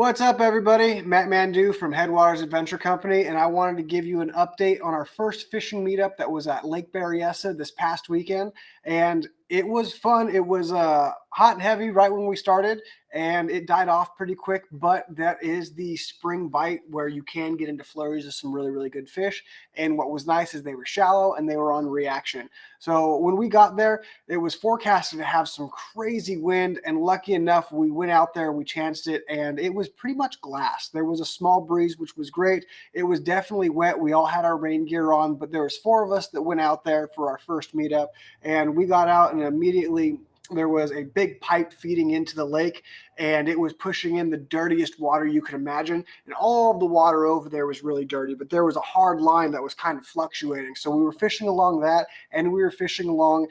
What's up, everybody? Matt Mandu from Headwaters Adventure Company, and I wanted to give you an update on our first fishing meetup that was at Lake Berryessa this past weekend. And it was fun. It was hot and heavy right when we started, and it died off pretty quick. But that is the spring bite where you can get into flurries of some really, really good fish. And what was nice is they were shallow and they were on reaction. So when we got there, it was forecasted to have some crazy wind, and lucky enough, we went out there, we chanced it, and it was pretty much glass. There was a small breeze, which was great. It was definitely wet. We all had our rain gear on, but there was 4 of us that went out there for our first meetup, and we got out and immediately there was a big pipe feeding into the lake, and it was pushing in the dirtiest water you could imagine. And all of the water over there was really dirty, but there was a hard line that was kind of fluctuating. So we were fishing along that, and we were fishing along,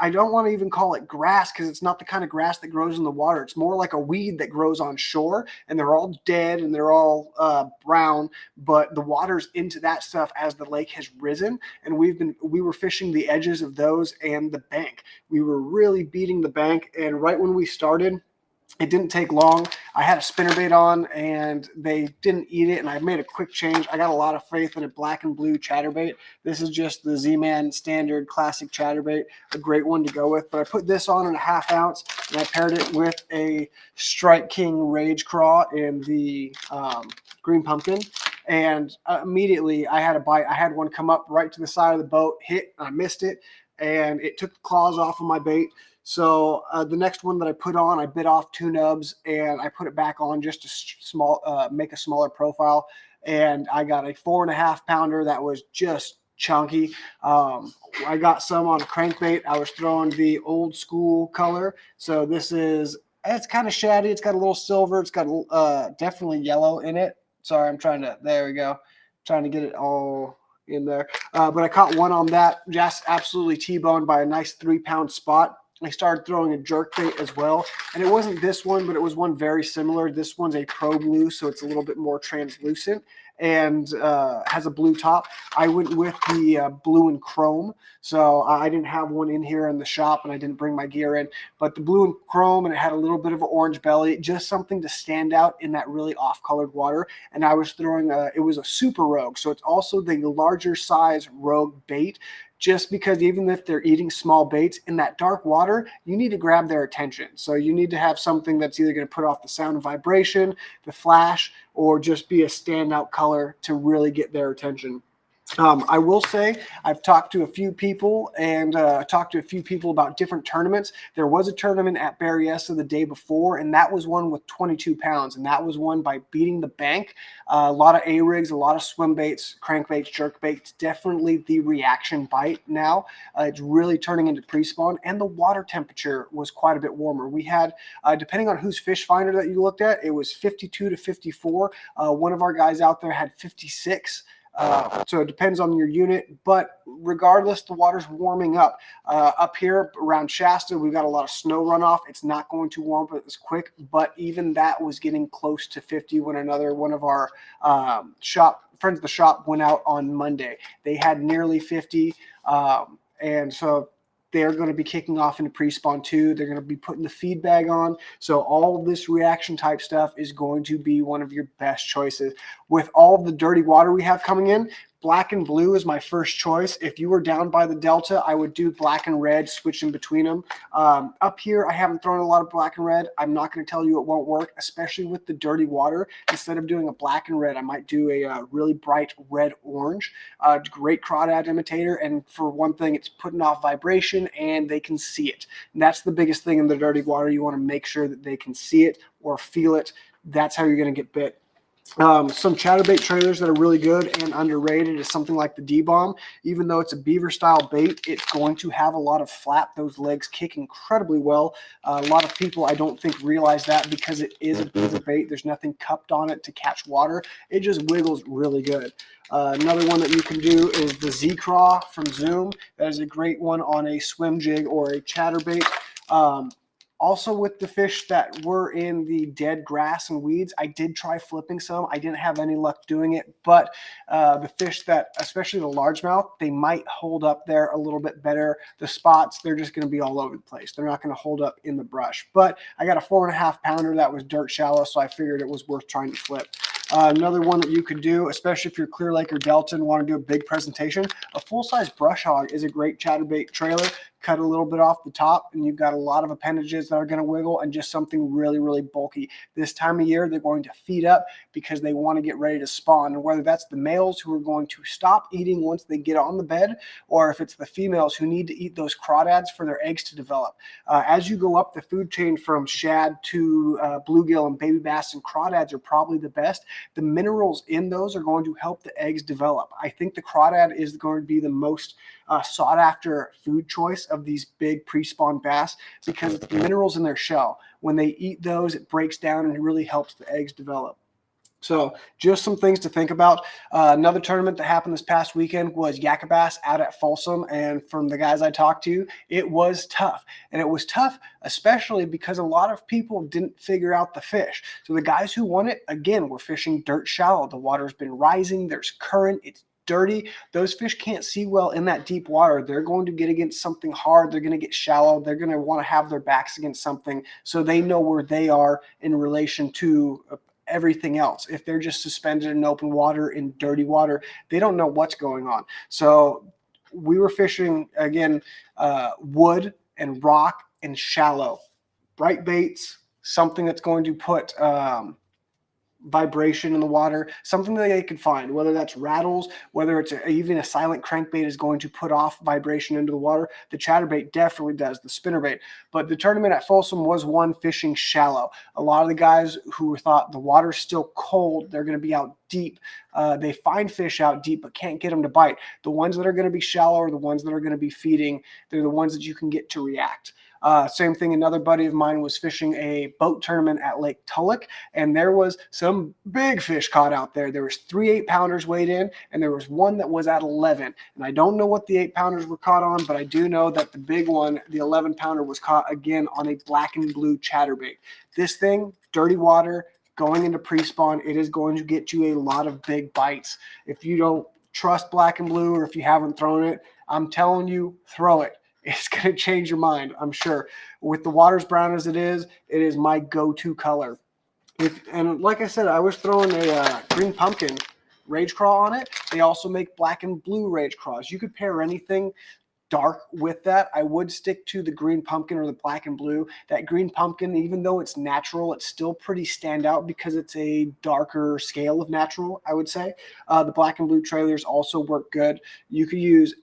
I don't want to even call it grass because it's not the kind of grass that grows in the water. It's more like a weed that grows on shore, and they're all dead and they're all brown, but the water's into that stuff as the lake has risen. And we were fishing the edges of those and the bank. We were really beating the bank, and right when we started, it didn't take long. I had a spinnerbait on and they didn't eat it, and I made a quick change. I got a lot of faith in a black and blue chatterbait. This is just the Z-Man standard classic chatterbait, a great one to go with. But I put this on in a 1/2 ounce, and I paired it with a Strike King Rage Craw in the green pumpkin. And immediately I had a bite. I had one come up right to the side of the boat, hit, I missed it, and it took the claws off of my bait. So the next one that I put on, I bit off 2 nubs, and I put it back on just to make a smaller profile. And I got a 4.5 pounder that was just chunky. I got some on a crankbait. I was throwing the old school color. So it's kind of shady. It's got a little silver. It's got definitely yellow in it. Sorry, there we go. Trying to get it all in there. But I caught one on that, just absolutely T-boned by a nice 3-pound spot. I started throwing a jerkbait as well, and it wasn't this one, but it was one very similar. This one's a Pro Blue, so it's a little bit more translucent and has a blue top. I went with the blue and chrome, so I didn't have one in here in the shop, and I didn't bring my gear in. But the blue and chrome, and it had a little bit of an orange belly, just something to stand out in that really off-colored water. And I was throwing it was a Super Rogue, so it's also the larger size Rogue bait. Just because even if they're eating small baits in that dark water, you need to grab their attention. So you need to have something that's either going to put off the sound and vibration, the flash, or just be a standout color to really get their attention. I will say I've talked to a few people about different tournaments. There was a tournament at Berryessa the day before, and that was one with 22 pounds, and that was won by beating the bank. A lot of A-rigs, a lot of swim baits, crankbaits, jerkbaits, definitely the reaction bite now. It's really turning into pre-spawn, and the water temperature was quite a bit warmer. We had, depending on whose fish finder that you looked at, it was 52 to 54. One of our guys out there had 56. So it depends on your unit, but regardless, the water's warming up. Up here around Shasta, we've got a lot of snow runoff. It's not going to warm up as quick, but even that was getting close to 50 when another one of our friends of the shop went out on Monday. They had nearly 50, and so they're going to be kicking off into pre-spawn too. They're going to be putting the feed bag on. So all of this reaction type stuff is going to be one of your best choices. With all of the dirty water we have coming in, black and blue is my first choice. If you were down by the Delta, I would do black and red, switch in between them. Up here, I haven't thrown a lot of black and red. I'm not going to tell you it won't work, especially with the dirty water. Instead of doing a black and red, I might do a really bright red-orange. Great crawdad imitator, and for one thing, it's putting off vibration, and they can see it. And that's the biggest thing in the dirty water. You want to make sure that they can see it or feel it. That's how you're going to get bit. Some chatterbait trailers that are really good and underrated is something like the D-Bomb. Even though it's a beaver style bait, it's going to have a lot of flap. Those legs kick incredibly well. A lot of people, I don't think, realize that because it is a beaver bait. There's nothing cupped on it to catch water. It just wiggles really good. Another one that you can do is the Z-Craw from Zoom. That is a great one on a swim jig or a chatterbait. Also, with the fish that were in the dead grass and weeds, I did try flipping some. I didn't have any luck doing it, but the fish that, especially the largemouth, they might hold up there a little bit better. The spots, they're just going to be all over the place. They're not going to hold up in the brush. But I got a 4.5 pounder that was dirt shallow, so I figured it was worth trying to flip. Another one that you could do, especially if you're Clear Lake or Delta and want to do a big presentation, a full-size brush hog is a great chatterbait trailer. Cut a little bit off the top, and you've got a lot of appendages that are going to wiggle and just something really, really bulky. This time of year, they're going to feed up because they want to get ready to spawn. And whether that's the males who are going to stop eating once they get on the bed, or if it's the females who need to eat those crawdads for their eggs to develop. As you go up the food chain from shad to bluegill and baby bass, and crawdads are probably the best. The minerals in those are going to help the eggs develop. I think the crawdad is going to be the most sought after food choice of these big pre-spawn bass because it's the minerals in their shell. When they eat those, it breaks down and it really helps the eggs develop. So just some things to think about. Another tournament that happened this past weekend was Yakabass out at Folsom. And from the guys I talked to, it was tough. And it was tough, especially because a lot of people didn't figure out the fish. So the guys who won it, again, were fishing dirt shallow. The water's been rising. There's current. It's dirty. Those fish can't see well in that deep water. They're going to get against something hard. They're going to get shallow. They're going to want to have their backs against something so they know where they are in relation to everything else. If they're just suspended in open water, in dirty water, they don't know what's going on. So we were fishing, again, wood and rock and shallow. Bright baits, something that's going to put vibration in the water, something that they can find, whether that's rattles, whether it's even a silent crankbait is going to put off vibration into the water. The chatterbait definitely does, the spinnerbait. But the tournament at Folsom was one fishing shallow. A lot of the guys who thought the water's still cold, they're going to be out deep. They find fish out deep but can't get them to bite. The ones that are going to be shallow are the ones that are going to be feeding. They're the ones that you can get to react. Same thing, another buddy of mine was fishing a boat tournament at Lake Tulloch, and there was some big fish caught out there. There was 3 8-pounders weighed in, and there was one that was at 11. And I don't know what the 8-pounders were caught on, but I do know that the big one, the 11-pounder, was caught again on a black and blue chatterbait. This thing, dirty water, going into pre-spawn, it is going to get you a lot of big bites. If you don't trust black and blue, or if you haven't thrown it, I'm telling you, throw it. It's going to change your mind, I'm sure. With the water as brown as it is my go-to color. And like I said, I was throwing a green pumpkin rage craw on it. They also make black and blue rage craws. You could pair anything dark with that. I would stick to the green pumpkin or the black and blue. That green pumpkin, even though it's natural, it's still pretty standout because it's a darker scale of natural, I would say. The black and blue trailers also work good. You could use,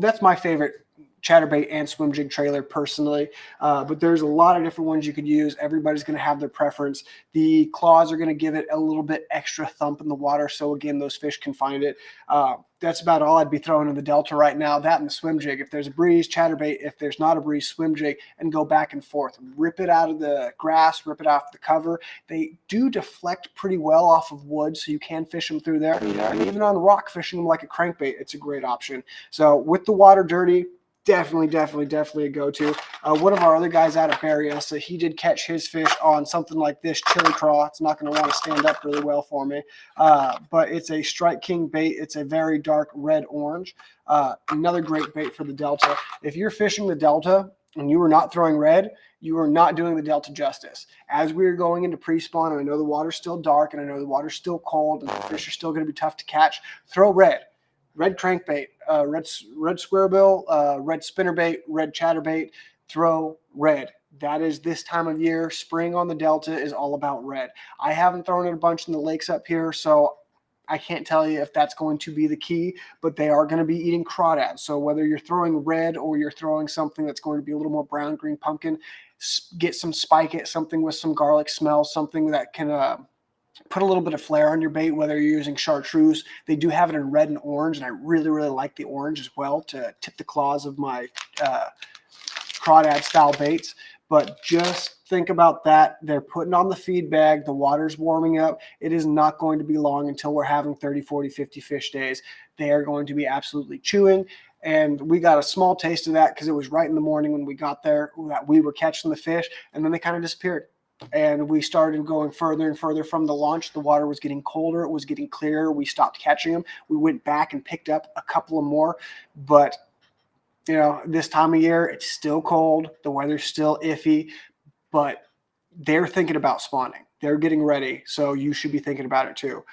that's my favorite chatterbait and swim jig trailer personally, but there's a lot of different ones you could use. Everybody's going to have their preference. The claws are going to give it a little bit extra thump in the water, so again, those fish can find it. That's about all I'd be throwing in the Delta right now, that and the swim jig. If there's a breeze, chatterbait. If there's not a breeze, swim jig, and go back and forth. Rip it out of the grass, rip it off the cover. They do deflect pretty well off of wood, so you can fish them through there. And even on rock, fishing them like a crankbait, it's a great option. So with the water dirty, definitely a go-to. One of our other guys out at Berryessa, he did catch his fish on something like this chili craw. It's not going to want to stand up really well for me, but it's a Strike King bait. It's a very dark red-orange. Another great bait for the Delta. If you're fishing the Delta and you are not throwing red, you are not doing the Delta justice. As we are going into pre-spawn, and I know the water's still dark, and I know the water's still cold, and the fish are still going to be tough to catch, throw red. Red crankbait, red squarebill, red spinnerbait, red chatterbait, throw red. That is this time of year. Spring on the Delta is all about red. I haven't thrown it a bunch in the lakes up here, so I can't tell you if that's going to be the key, but they are going to be eating crawdads. So whether you're throwing red or you're throwing something that's going to be a little more brown, green pumpkin, get some spike it, something with some garlic smell, something that can put a little bit of flair on your bait, whether you're using chartreuse. They do have it in red and orange, and I really like the orange as well to tip the claws of my crawdad style baits. But just think about that. They're putting on the feed bag. The water's warming up. It is not going to be long until we're having 30, 40, 50 fish days. They are going to be absolutely chewing. And we got a small taste of that because it was right in the morning when we got there that we were catching the fish, and then they kind of disappeared. And we started going further and further from the launch. The water was getting colder. It was getting clearer. We stopped catching them. We went back and picked up a couple of more. But, this time of year, it's still cold. The weather's still iffy. But they're thinking about spawning. They're getting ready. So you should be thinking about it too.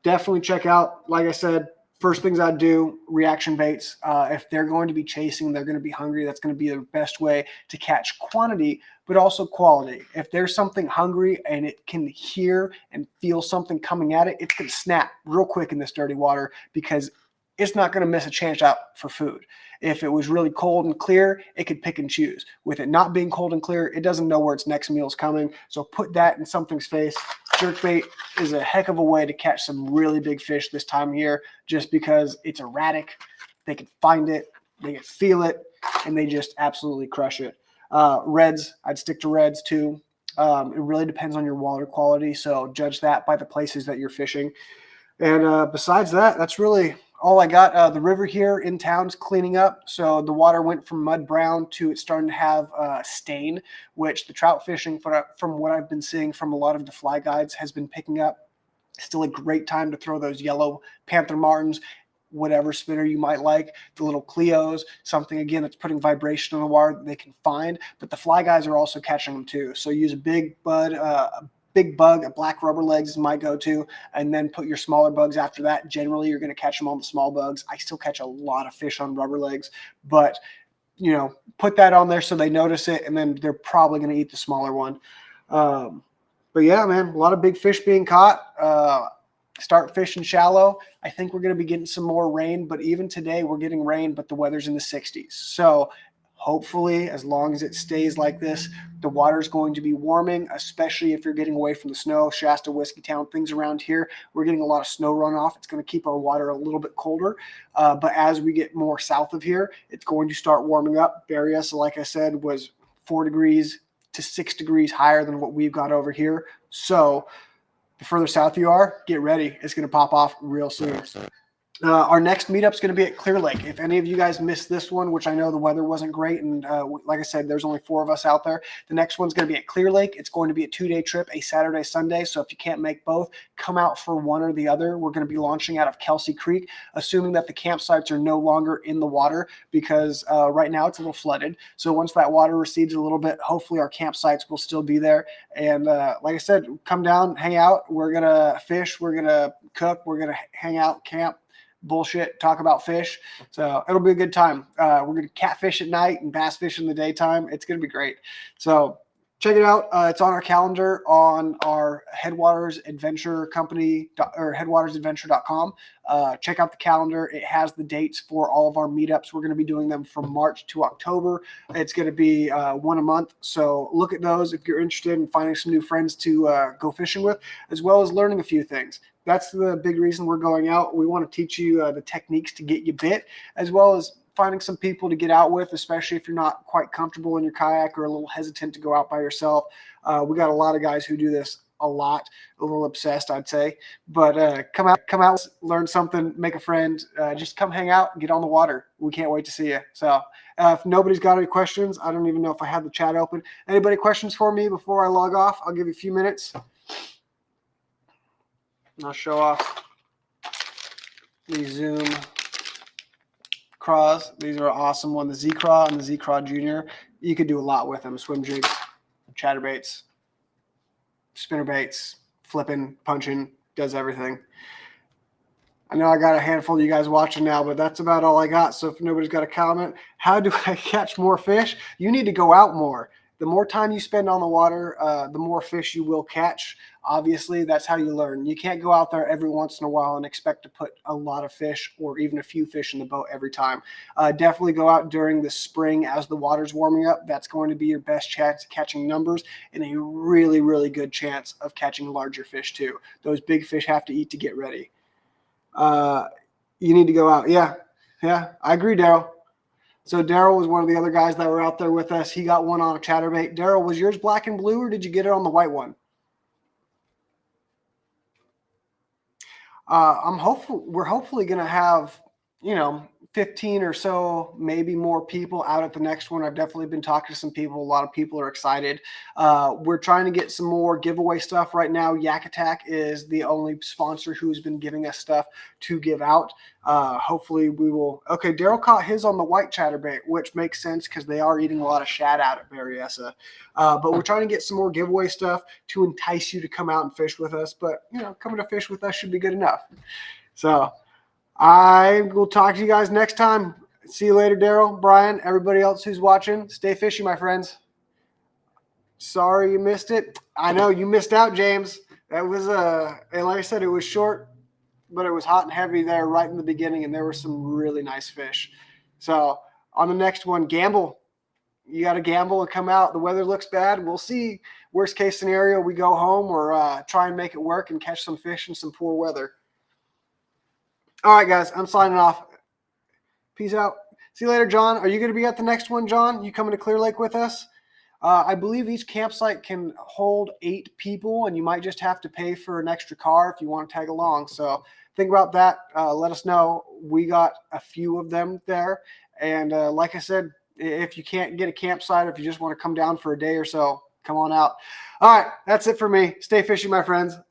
Definitely check out, like I said, first things I'd do, reaction baits. If they're going to be chasing, they're going to be hungry. That's going to be the best way to catch quantity, but also quality. If there's something hungry and it can hear and feel something coming at it, it's going to snap real quick in this dirty water because it's not going to miss a chance out for food. If it was really cold and clear, it could pick and choose. With it not being cold and clear, it doesn't know where its next meal is coming. So put that in something's face. Jerkbait is a heck of a way to catch some really big fish this time of year just because it's erratic. They can find it, they can feel it, and they just absolutely crush it. Reds, I'd stick to reds too. It really depends on your water quality, so judge that by the places that you're fishing. And besides that, that's really all I got. The river here in town's cleaning up. So the water went from mud brown to it's starting to have stain, which the trout fishing, from what I've been seeing from a lot of the fly guides, has been picking up. Still a great time to throw those yellow Panther Martins, whatever spinner you might like, the little Cleos, something again that's putting vibration on the water that they can find. But the fly guys are also catching them too. So use a big bug, a black rubber legs is my go-to, and then put your smaller bugs after that. Generally, you're going to catch them on the small bugs. I still catch a lot of fish on rubber legs, but put that on there so they notice it, and then they're probably going to eat the smaller one. But yeah, man, a lot of big fish being caught. Start fishing shallow. I think we're going to be getting some more rain, but even today we're getting rain, but the weather's in the 60s. So hopefully, as long as it stays like this, the water's going to be warming, especially if you're getting away from the snow. Shasta, Whiskeytown, things around here, we're getting a lot of snow runoff. It's going to keep our water a little bit colder. But as we get more south of here, it's going to start warming up. Berryessa, like I said, was 4 degrees to 6 degrees higher than what we've got over here. So the further south you are, get ready. It's going to pop off real soon. Our next meetup is going to be at Clear Lake. If any of you guys missed this one, which I know the weather wasn't great, and like I said, there's only 4 of us out there, the next one's going to be at Clear Lake. It's going to be a 2-day trip, a Saturday, Sunday. So if you can't make both, come out for one or the other. We're going to be launching out of Kelsey Creek, assuming that the campsites are no longer in the water because right now it's a little flooded. So once that water recedes a little bit, hopefully our campsites will still be there. And like I said, come down, hang out. We're going to fish. We're going to cook. We're going to hang out, camp, bullshit, talk about fish. So it'll be a good time. We're going to catfish at night and bass fish in the daytime. It's going to be great. So check it out. It's on our calendar on our Headwaters Adventure Company or headwatersadventure.com. Check out the calendar. It has the dates for all of our meetups. We're going to be doing them from March to October. It's going to be one a month. So look at those if you're interested in finding some new friends to go fishing with, as well as learning a few things. That's the big reason we're going out. We want to teach you the techniques to get you bit, as well as finding some people to get out with, especially if you're not quite comfortable in your kayak or a little hesitant to go out by yourself. We got a lot of guys who do this a lot, a little obsessed, I'd say. But come out, learn something, make a friend. Just come hang out and get on the water. We can't wait to see you. So if nobody's got any questions, I don't even know if I have the chat open. Anybody questions for me before I log off? I'll give you a few minutes. I'll show off the Zoom craws. These are awesome one. The Z-Craw and the Z-Craw Junior. You could do a lot with them. Swim jigs, chatterbaits, spinnerbaits, flipping, punching, does everything. I know I got a handful of you guys watching now, but that's about all I got. So if nobody's got a comment, how do I catch more fish? You need to go out more. The more time you spend on the water, the more fish you will catch. Obviously, that's how you learn. You can't go out there every once in a while and expect to put a lot of fish or even a few fish in the boat every time. Definitely go out during the spring as the water's warming up. That's going to be your best chance at catching numbers and a really, really good chance of catching larger fish too. Those big fish have to eat to get ready. You need to go out. Yeah, I agree, Daryl. So Daryl was one of the other guys that were out there with us. He got one on a chatterbait. Daryl, was yours black and blue, or did you get it on the white one? We're hopefully going to have, 15 or so, maybe more people out at the next one. I've definitely been talking to some people. A lot of people are excited. We're trying to get some more giveaway stuff right now. Yak Attack is the only sponsor who's been giving us stuff to give out. Hopefully we will. Okay, Daryl caught his on the white chatterbait, which makes sense because they are eating a lot of shad out at Berryessa. But we're trying to get some more giveaway stuff to entice you to come out and fish with us. But, coming to fish with us should be good enough. So I will talk to you guys next time. See you later, Daryl, Brian, everybody else who's watching. Stay fishy, my friends. Sorry you missed it. I know you missed out, James. That was and like I said, it was short, but it was hot and heavy there right in the beginning, and there were some really nice fish. So on the next one, gamble. You got to gamble and come out. The weather looks bad. We'll see. Worst case scenario, we go home or try and make it work and catch some fish in some poor weather. All right, guys, I'm signing off. Peace out. See you later, John. Are you going to be at the next one, John? You coming to Clear Lake with us? I believe each campsite can hold 8 people, and you might just have to pay for an extra car if you want to tag along. So think about that. Let us know. We got a few of them there. And like I said, if you can't get a campsite or if you just want to come down for a day or so, come on out. All right, that's it for me. Stay fishy, my friends.